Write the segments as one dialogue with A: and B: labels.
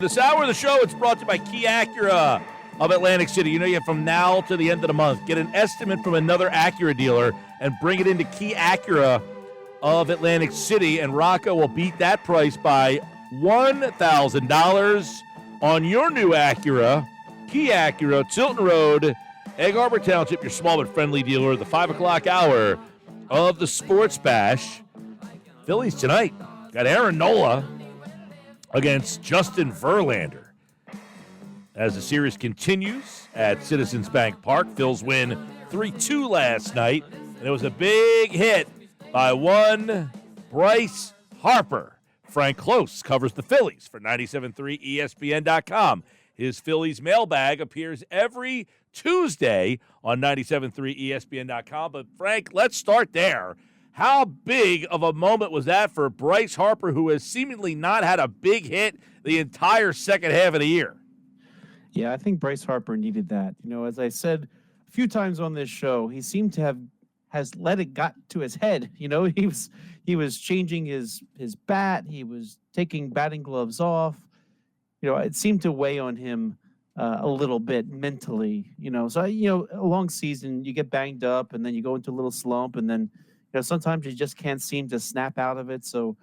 A: This hour of the show, it's brought to you by Key Acura of Atlantic City. You know, you have from now to the end of the month. Get an estimate from another Acura dealer and bring it into Key Acura of Atlantic City, and Rocco will beat that price by $1,000 on your new Acura. Key Acura, Tilton Road, Egg Harbor Township, your small but friendly dealer. The 5 o'clock hour of the Sports Bash. Phillies tonight got Aaron Nola against Justin Verlander. As the series continues at Citizens Bank Park, Phils win 3-2 last night, and it was a big hit by one Bryce Harper. Frank Klose covers the Phillies for 97.3 ESPN.com. His Phillies Mailbag appears every Tuesday on 97.3 ESPN.com. But, Frank, let's start there. How big of a moment was that for Bryce Harper, who has seemingly not had a big hit the entire second half of the year?
B: Yeah, I think Bryce Harper needed that. You know, as I said a few times on this show, he seemed to has let it got to his head. You know, he was changing his bat. He was taking batting gloves off. You know, it seemed to weigh on him a little bit mentally. You know, so a long season, you get banged up, and then you go into a little slump, and then sometimes you just can't seem to snap out of it. So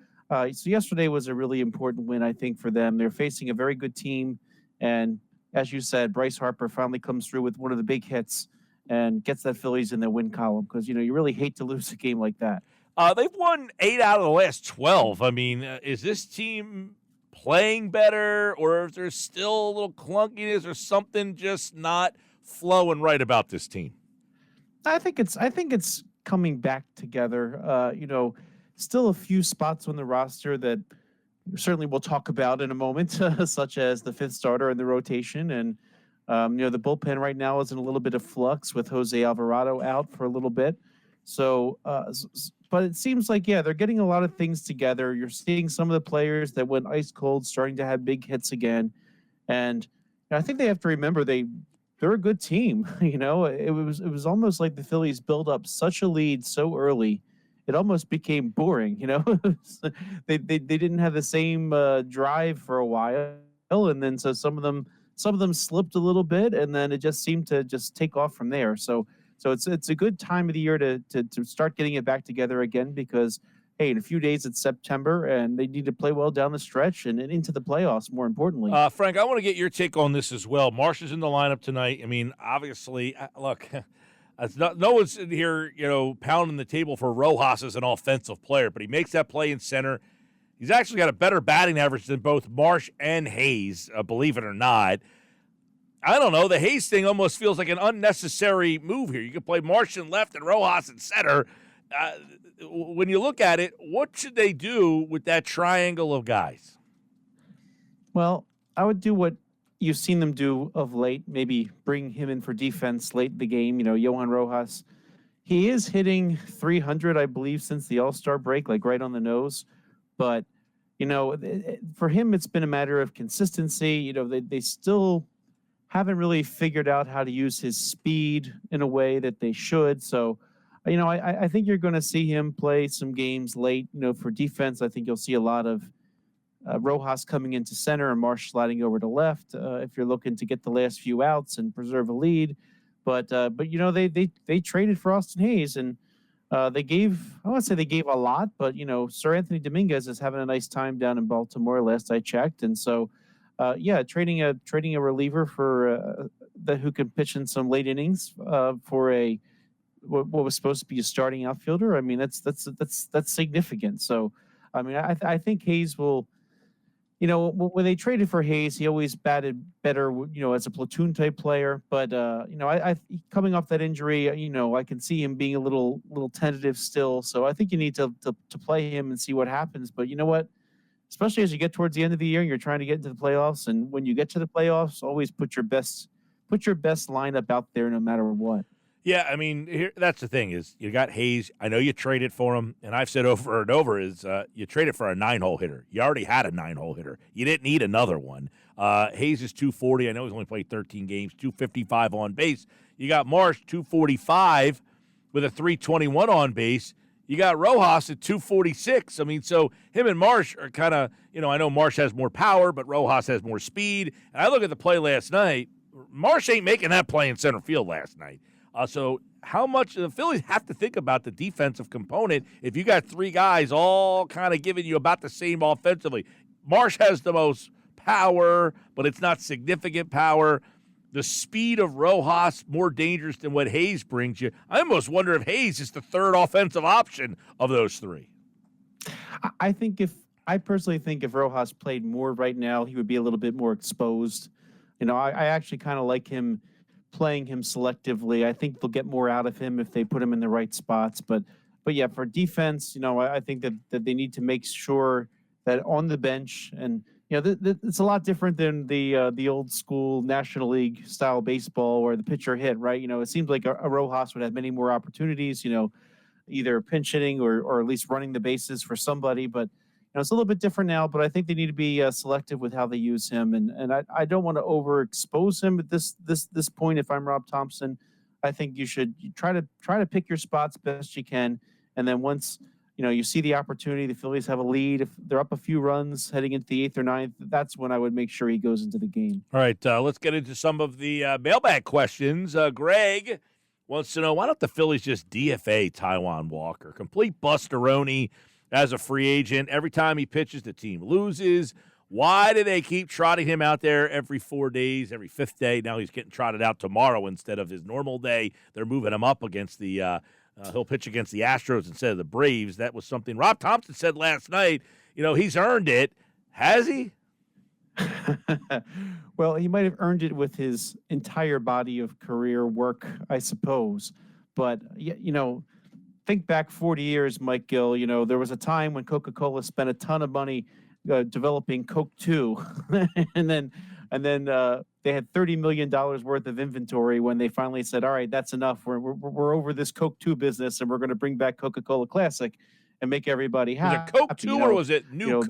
B: yesterday was a really important win, I think, for them. They're facing a very good team, and as you said, Bryce Harper finally comes through with one of the big hits and gets that Phillies in the win column, because you really hate to lose a game like that.
A: They've won 8 out of the last 12. I mean, is this team playing better, or is there still a little clunkiness or something just not flowing right about this team?
B: I think it's coming back together. Still a few spots on the roster that certainly we'll talk about in a moment, such as the fifth starter in the rotation. And, the bullpen right now is in a little bit of flux with Jose Alvarado out for a little bit. So, but it seems like, they're getting a lot of things together. You're seeing some of the players that went ice cold starting to have big hits again. And I think they have to remember they're a good team. It was almost like the Phillies built up such a lead so early, it almost became boring. They didn't have the same drive for a while, and then so some of them slipped a little bit, and then it just seemed to just take off from there. So it's a good time of the year to start getting it back together again, because hey, in a few days it's September, and they need to play well down the stretch and into the playoffs, more importantly.
A: Frank, I want to get your take on this as well. Marsh is in the lineup tonight. I mean, obviously, look, no one's in here, pounding the table for Rojas as an offensive player, but he makes that play in center. He's actually got a better batting average than both Marsh and Hayes, believe it or not. I don't know. The Hayes thing almost feels like an unnecessary move here. You can play Marsh in left and Rojas in center. When you look at it, what should they do with that triangle of guys?
B: Well, I would do what you've seen them do of late, maybe bring him in for defense late in the game. Johan Rojas, he is hitting 300, I believe, since the All-Star break, like right on the nose. But, for him, it's been a matter of consistency. They still haven't really figured out how to use his speed in a way that they should. So, I think you're going to see him play some games late, for defense. I think you'll see a lot of Rojas coming into center and Marsh sliding over to left if you're looking to get the last few outs and preserve a lead. But they traded for Austin Hayes, and they gave a lot, but Sir Anthony Dominguez is having a nice time down in Baltimore last I checked, and so trading a reliever for who can pitch in some late innings for what was supposed to be a starting outfielder. I mean, that's significant. So, I mean, I think Hayes will. When they traded for Hayes, he always batted better, as a platoon type player. But I coming off that injury, I can see him being a little tentative still. So I think you need to play him and see what happens. But you know what? Especially as you get towards the end of the year, and you're trying to get into the playoffs. And when you get to the playoffs, always put your best lineup out there, no matter what.
A: Yeah, I mean, that's the thing is you got Hayes. I know you traded for him, and I've said over and over is you traded for a 9-hole hitter. You already had a 9-hole hitter. You didn't need another one. Hayes is 240. I know he's only played 13 games, 255 on base. You got Marsh, 245 with a 321 on base. You got Rojas at 246. I mean, so him and Marsh are kind of, I know Marsh has more power, but Rojas has more speed. And I look at the play last night. Marsh ain't making that play in center field last night. So how much the Phillies have to think about the defensive component if you got three guys all kind of giving you about the same offensively? Marsh has the most power, but it's not significant power. The speed of Rojas more dangerous than what Hayes brings you. I almost wonder if Hayes is the third offensive option of those three.
B: I personally think if Rojas played more right now, he would be a little bit more exposed. I actually kind of like him playing him selectively. I think they'll get more out of him if they put him in the right spots. But yeah, for defense, I think that they need to make sure that on the bench, and it's a lot different than the old school National League style baseball where the pitcher hit, right? It seems like a Rojas would have many more opportunities, either pinch hitting or at least running the bases for somebody. But it's a little bit different now. But I think they need to be selective with how they use him, and I don't want to overexpose him at this point. If I'm Rob Thompson, I think you should try to pick your spots best you can, and then once you see the opportunity, the Phillies have a lead. If they're up a few runs heading into the 8th or 9th, that's when I would make sure he goes into the game.
A: All right, let's get into some of the mailbag questions. Greg wants to know, why don't the Phillies just DFA Taijuan Walker? Complete busteroni as a free agent. Every time he pitches, the team loses. Why do they keep trotting him out there every 4 days, every fifth day? Now he's getting trotted out tomorrow instead of his normal day. They're moving him up against the he'll pitch against the Astros instead of the Braves. That was something Rob Thompson said last night. He's earned it. Has he?
B: Well, he might have earned it with his entire body of career work, I suppose. But, think back 40 years, Mike Gill. There was a time when Coca-Cola spent a ton of money developing Coke 2. and then they had $30 million worth of inventory when they finally said, all right, that's enough. We're over this Coke 2 business, and we're going to bring back Coca-Cola Classic and make everybody happy.
A: Was it Coke 2 or was it New Coke?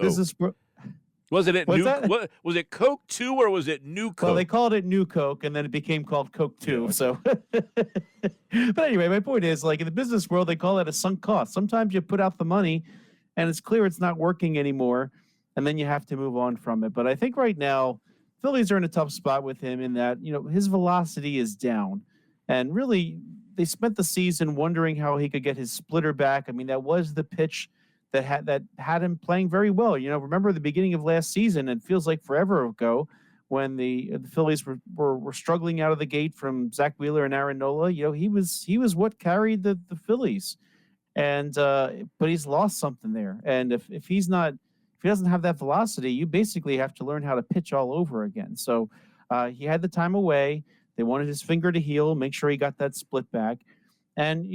A: Was it New? Was it Coke 2 or was it New Coke?
B: Well, they called it New Coke, and then it became called Coke 2. Yeah. So, but anyway, my point is, like in the business world, they call that a sunk cost. Sometimes you put out the money, and it's clear it's not working anymore, and then you have to move on from it. But I think right now, Phillies are in a tough spot with him in that his velocity is down, and really they spent the season wondering how he could get his splitter back. I mean, that was the pitch that had him playing very well. Remember the beginning of last season, it feels like forever ago, when the Phillies were struggling out of the gate from Zach Wheeler and Aaron Nola. He was what carried the Phillies, and but he's lost something there. And if he doesn't have that velocity, you basically have to learn how to pitch all over again. So he had the time away. They wanted his finger to heal, make sure he got that split back, and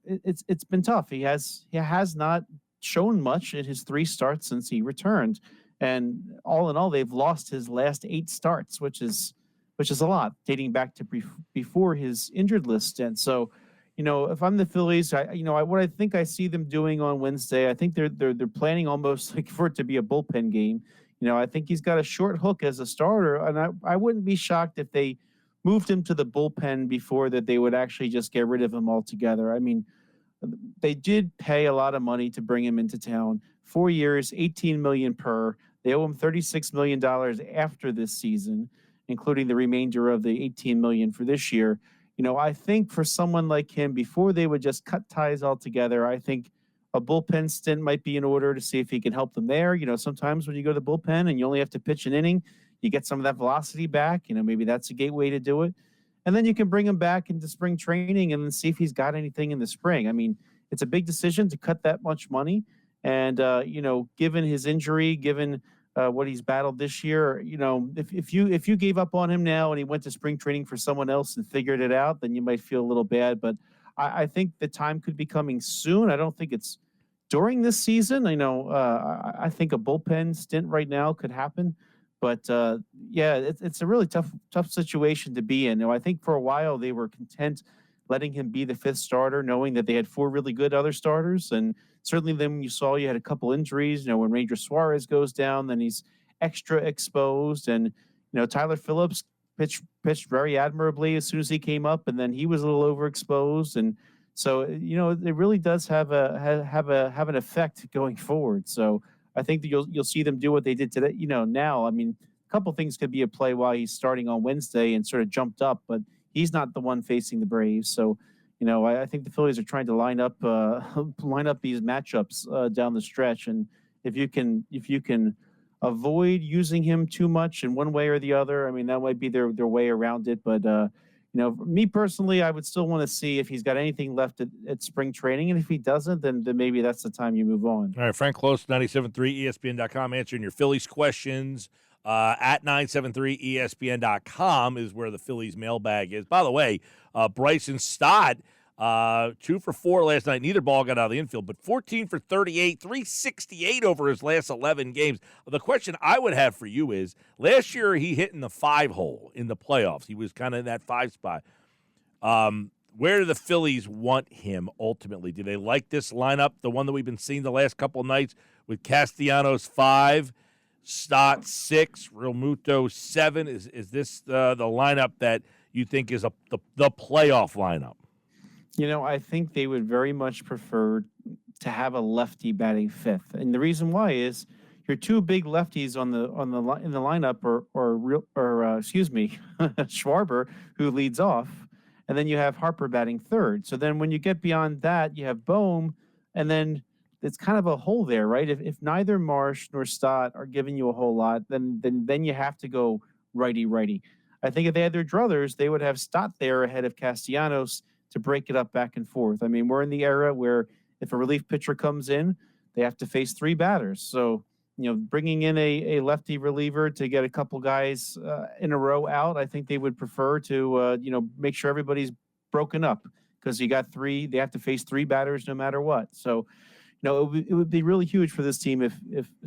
B: it's been tough. He has not shown much in his 3 starts since he returned, and all in all, they've lost his last 8 starts, which is a lot, dating back to before his injured list stint. So, if I'm the Phillies, what I think I see them doing on Wednesday, I think they're planning almost like for it to be a bullpen game. I think he's got a short hook as a starter, and I wouldn't be shocked if they moved him to the bullpen before that they would actually just get rid of him altogether. I mean, they did pay a lot of money to bring him into town. 4 years, $18 million per. They owe him $36 million after this season, including the remainder of the $18 million for this year. I think for someone like him, before they would just cut ties altogether, I think a bullpen stint might be in order to see if he can help them there. Sometimes when you go to the bullpen and you only have to pitch an inning, you get some of that velocity back. Maybe that's a gateway to do it. And then you can bring him back into spring training and then see if he's got anything in the spring. I mean, it's a big decision to cut that much money. And, given his injury, given what he's battled this year, if you gave up on him now and he went to spring training for someone else and figured it out, then you might feel a little bad. But I think the time could be coming soon. I don't think it's during this season. I think a bullpen stint right now could happen. But, it's a really tough situation to be in. I think for a while they were content letting him be the 5th starter, knowing that they had 4 really good other starters. And certainly then you had a couple injuries. When Ranger Suarez goes down, then he's extra exposed. And, Tyler Phillips pitched very admirably as soon as he came up, and then he was a little overexposed. And So it really does have an effect going forward. So I think that you'll see them do what they did today. Now, I mean, a couple things could be at play while he's starting on Wednesday and sort of jumped up, but he's not the one facing the Braves. So I think the Phillies are trying to line up line up these matchups down the stretch, and if you can avoid using him too much in one way or the other, I mean that might be their way around it. But me personally, I would still want to see if he's got anything left at spring training, and if he doesn't, then maybe that's the time you move on.
A: All right, Frank Klose, 97.3 ESPN.com, answering your Phillies questions. At 973ESPN.com is where the Phillies mailbag is. By the way, Bryson Stott, 2 for 4 last night. Neither ball got out of the infield, but 14 for 38, 368 over his last 11 games. The question I would have for you is, last year he hit in the 5-hole in the playoffs. He was kind of in that 5 spot. Where do the Phillies want him ultimately? Do they like this lineup, the one that we've been seeing the last couple of nights with Castellanos 5, Stott 6, Realmuto 7? Is this the lineup that you think is the playoff lineup?
B: I think they would very much prefer to have a lefty batting fifth, and the reason why is your two big lefties in the lineup are Schwarber, who leads off, and then you have Harper batting third. So then when you get beyond that, you have Bohm, and then it's kind of a hole there, right? If neither Marsh nor Stott are giving you a whole lot, then you have to go righty. I think if they had their druthers, they would have Stott there ahead of Castellanos to break it up back and forth. I mean, we're in the era where if a relief pitcher comes in, they have to face 3 batters. So, bringing in a lefty reliever to get a couple guys in a row out, I think they would prefer to, make sure everybody's broken up, because you got 3. They have to face 3 batters no matter what. So, it would be really huge for this team if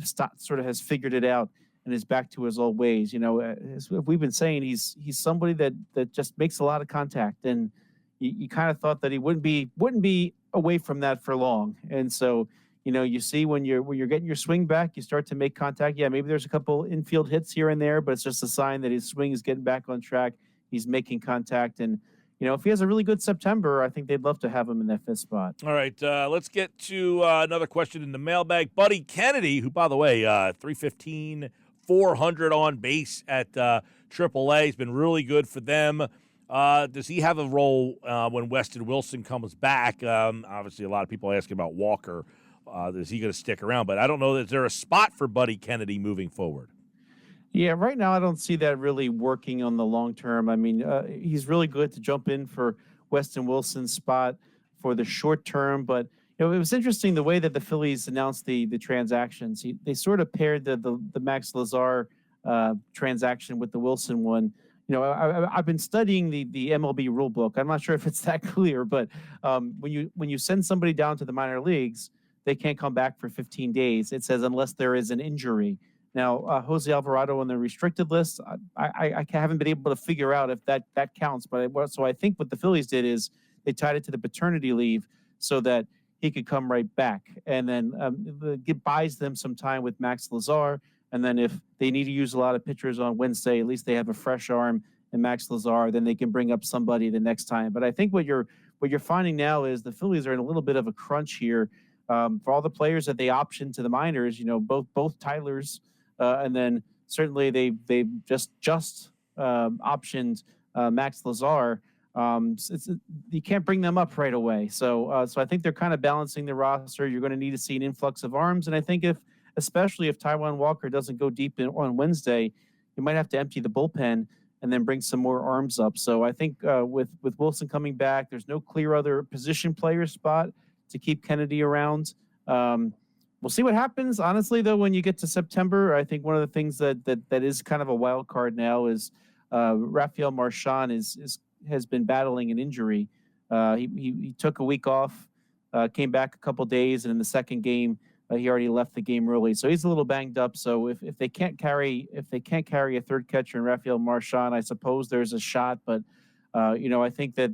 B: Stott sort of has figured it out and is back to his old ways. As we've been saying, he's somebody that just makes a lot of contact, and you kind of thought that he wouldn't be away from that for long. And so, you see when you're getting your swing back, you start to make contact. Yeah, maybe there's a couple infield hits here and there, but it's just a sign that his swing is getting back on track. He's making contact, and if he has a really good September, I think they'd love to have him in that 5th spot.
A: All right, let's get to another question in the mailbag. Buddy Kennedy, who, by the way, 315, 400 on base at AAA, has been really good for them. Does he have a role when Weston Wilson comes back? Obviously, a lot of people asking about Walker. Is he going to stick around? But I don't know. Is there a spot for Buddy Kennedy moving forward?
B: Yeah, right now I don't see that really working on the long term. I mean, he's really good to jump in for Weston Wilson's spot for the short term. But it was interesting the way that the Phillies announced the transactions. They sort of paired the Max Lazar transaction with the Wilson one. I've been studying the MLB rule book. I'm not sure if it's that clear, but when you send somebody down to the minor leagues, they can't come back for 15 days. It says unless there is an injury. Now, Jose Alvarado on the restricted list, I haven't been able to figure out if that counts. So I think what the Phillies did is they tied it to the paternity leave so that he could come right back. And then it buys them some time with Max Lazar. And then if they need to use a lot of pitchers on Wednesday, at least they have a fresh arm and Max Lazar, then they can bring up somebody the next time. But I think what you're finding now is the Phillies are in a little bit of a crunch here for all the players that they optioned to the minors. Both Tylers. And then certainly they've just optioned Max Lazar. You can't bring them up right away. So I think they're kind of balancing the roster. You're going to need to see an influx of arms. And I think especially if Taijuan Walker doesn't go deep on Wednesday, you might have to empty the bullpen and then bring some more arms up. So I think with Wilson coming back, there's no clear other position player spot to keep Kennedy around. We'll see what happens. Honestly, though, when you get to September, I think one of the things that is kind of a wild card now is Rafael Marchand has been battling an injury. He took a week off, came back a couple days, and in the second game, he already left the game early. So he's a little banged up. So if they can't carry a third catcher in Rafael Marchand, I suppose there's a shot. But I think that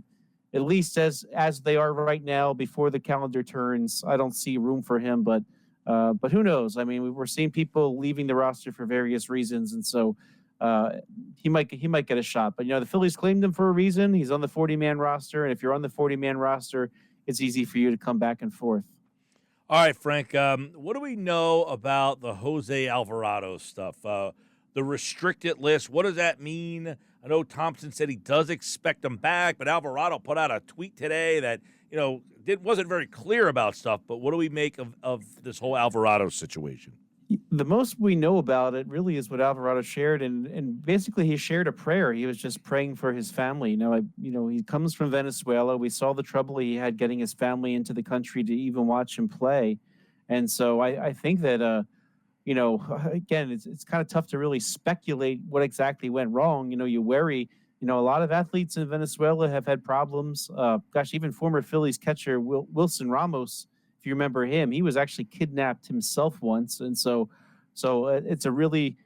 B: at least as they are right now, before the calendar turns, I don't see room for him. But who knows? I mean, we're seeing people leaving the roster for various reasons, and so he might get a shot. But the Phillies claimed him for a reason. He's on the 40-man roster, and if you're on the 40-man roster, it's easy for you to come back and forth.
A: All right, Frank, what do we know about the Jose Alvarado stuff? The restricted list, what does that mean? I know Thompson said he does expect him back, but Alvarado put out a tweet today that, wasn't very clear about stuff. But what do we make of this whole Alvarado situation?
B: The most we know about it really is what Alvarado shared, and basically he shared a prayer. He was just praying for his family. He comes from Venezuela. We saw the trouble he had getting his family into the country to even watch him play, and so I think that again, it's kind of tough to really speculate what exactly went wrong. You worry. A lot of athletes in Venezuela have had problems. Even former Phillies catcher Wilson Ramos, if you remember him, he was actually kidnapped himself once, and so it's a really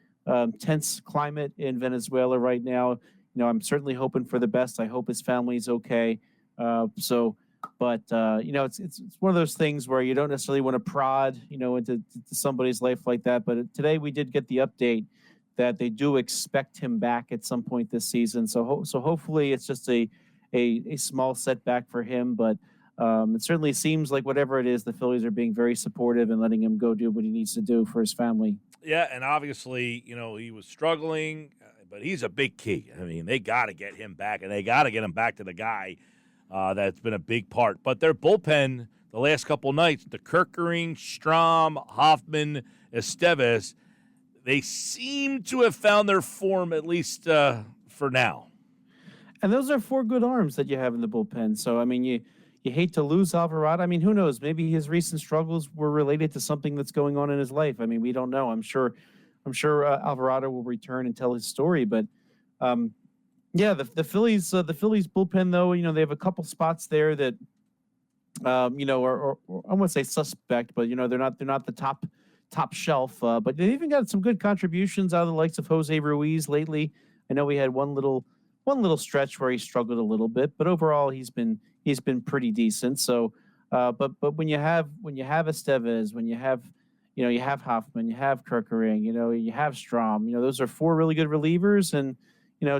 B: tense climate in Venezuela right now. I'm certainly hoping for the best. I hope his family's okay. It's one of those things where you don't necessarily want to prod, into somebody's life like that. But today we did get the update that they do expect him back at some point this season. So hopefully it's just a small setback for him, but. It certainly seems like whatever it is, the Phillies are being very supportive and letting him go do what he needs to do for his family.
A: Yeah, and obviously, he was struggling, but he's a big key. I mean, they got to get him back, and they got to get him back to the guy that's been a big part. But their bullpen the last couple nights, the Kerkering, Strom, Hoffman, Estevez, they seem to have found their form, at least for now.
B: And those are 4 good arms that you have in the bullpen. So, I mean, you hate to lose Alvarado. I mean, who knows? Maybe his recent struggles were related to something that's going on in his life. I mean, we don't know. I'm sure Alvarado will return and tell his story. But the Phillies bullpen, though, they have a couple spots there that are I won't say suspect, but they're not the top shelf. But they've even got some good contributions out of the likes of Jose Ruiz lately. I know we had one little stretch where he struggled a little bit, but overall he's been pretty decent. So, but when you have Estevez, when you have Hoffman, you have Kerkering, you have Strom, those are 4 really good relievers. And,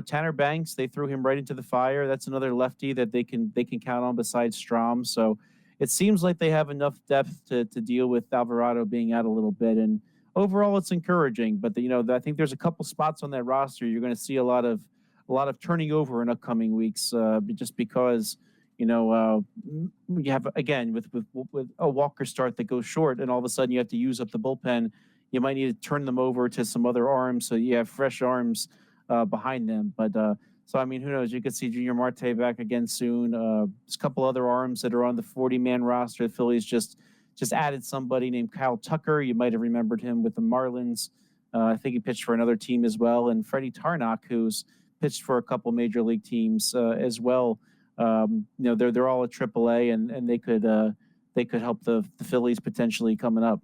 B: Tanner Banks, they threw him right into the fire. That's another lefty that they can count on besides Strom. So it seems like they have enough depth to deal with Alvarado being out a little bit. And overall it's encouraging, but I think there's a couple spots on that roster you're going to see a lot of turning over in upcoming weeks, just because, you have, again, with a Walker start that goes short and all of a sudden you have to use up the bullpen, you might need to turn them over to some other arms so you have fresh arms behind them. But so, I mean, who knows? You could see Junior Marte back again soon. There's a couple other arms that are on the 40-man roster. The Phillies just added somebody named Kyle Tucker. You might have remembered him with the Marlins. I think he pitched for another team as well. And Freddie Tarnock, who's pitched for a couple major league teams as well. They're all at AAA, and they could help the Phillies potentially coming up.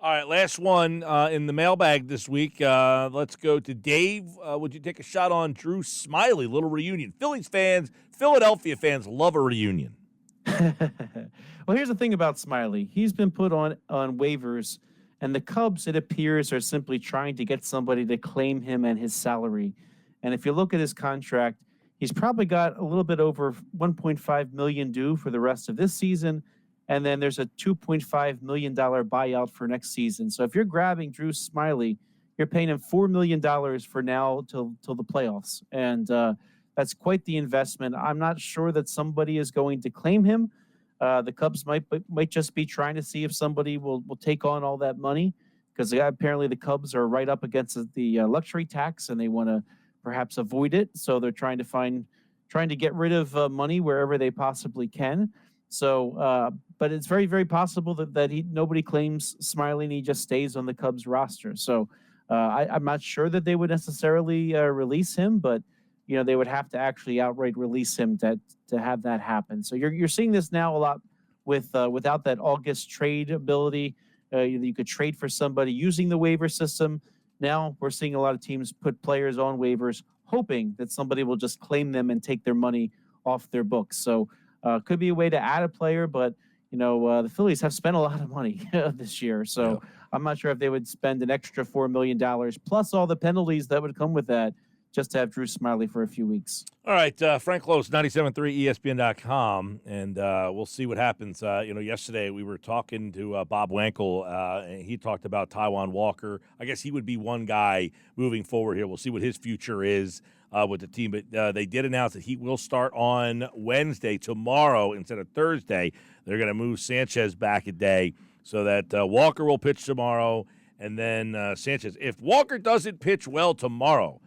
A: All right, last one in the mailbag this week. Let's go to Dave. Would you take a shot on Drew Smyly? Little reunion. Phillies fans, Philadelphia fans love a reunion.
B: Well, here's the thing about Smyly. He's been put on waivers, and the Cubs, it appears, are simply trying to get somebody to claim him and his salary. And if you look at his contract, he's probably got a little bit over $1.5 million due for the rest of this season. And then there's a $2.5 million buyout for next season. So if you're grabbing Drew Smyly, you're paying him $4 million for now till the playoffs. And that's quite the investment. I'm not sure that somebody is going to claim him. The Cubs might just be trying to see if somebody will take on all that money, because apparently the Cubs are right up against the luxury tax and they want to perhaps avoid it. So they're trying to get rid of money wherever they possibly can. So, but it's very, very possible that nobody claims Smyly and he just stays on the Cubs roster. So I'm not sure that they would necessarily release him, but they would have to actually outright release him to have that happen. So you're seeing this now a lot without that August trade ability. You could trade for somebody using the waiver system. Now we're seeing a lot of teams put players on waivers, hoping that somebody will just claim them and take their money off their books. So could be a way to add a player, but the Phillies have spent a lot of money this year. So I'm not sure if they would spend an extra $4 million plus all the penalties that would come with that just to have Drew Smiley for a few weeks.
A: All right, Frank Klose, 97.3 ESPN.com, and we'll see what happens. Yesterday we were talking to Bob Wankel, and he talked about Taijuan Walker. I guess he would be one guy moving forward here. We'll see what his future is with the team. But they did announce that he will start on Wednesday, tomorrow, instead of Thursday. They're going to move Sanchez back a day so that Walker will pitch tomorrow, and then Sanchez. If Walker doesn't pitch well tomorrow,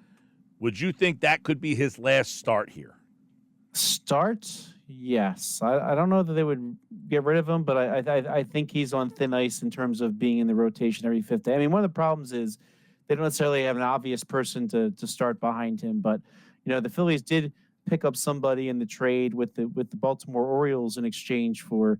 A: would you think that could be his last start here?
B: Start? Yes. I don't know that they would get rid of him, but I think he's on thin ice in terms of being in the rotation every fifth day. I mean, one of the problems is they don't necessarily have an obvious person to start behind him, but the Phillies did pick up somebody in the trade with the Baltimore Orioles in exchange for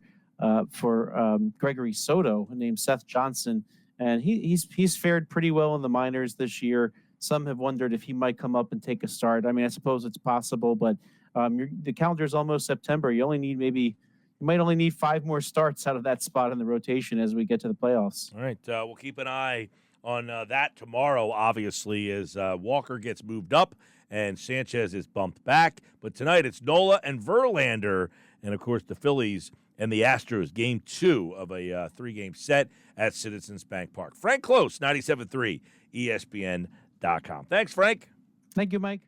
B: Gregory Soto, named Seth Johnson, and he's fared pretty well in the minors this year. Some have wondered if he might come up and take a start. I mean, I suppose it's possible, but the calendar is almost September. You might only need 5 more starts out of that spot in the rotation as we get to the playoffs.
A: All right, we'll keep an eye on that tomorrow, obviously, as Walker gets moved up and Sanchez is bumped back. But tonight it's Nola and Verlander, and, of course, the Phillies and the Astros, Game 2 of a 3-game set at Citizens Bank Park. Frank Klose, 97.3 ESPN.com. Thanks, Frank.
B: Thank you, Mike.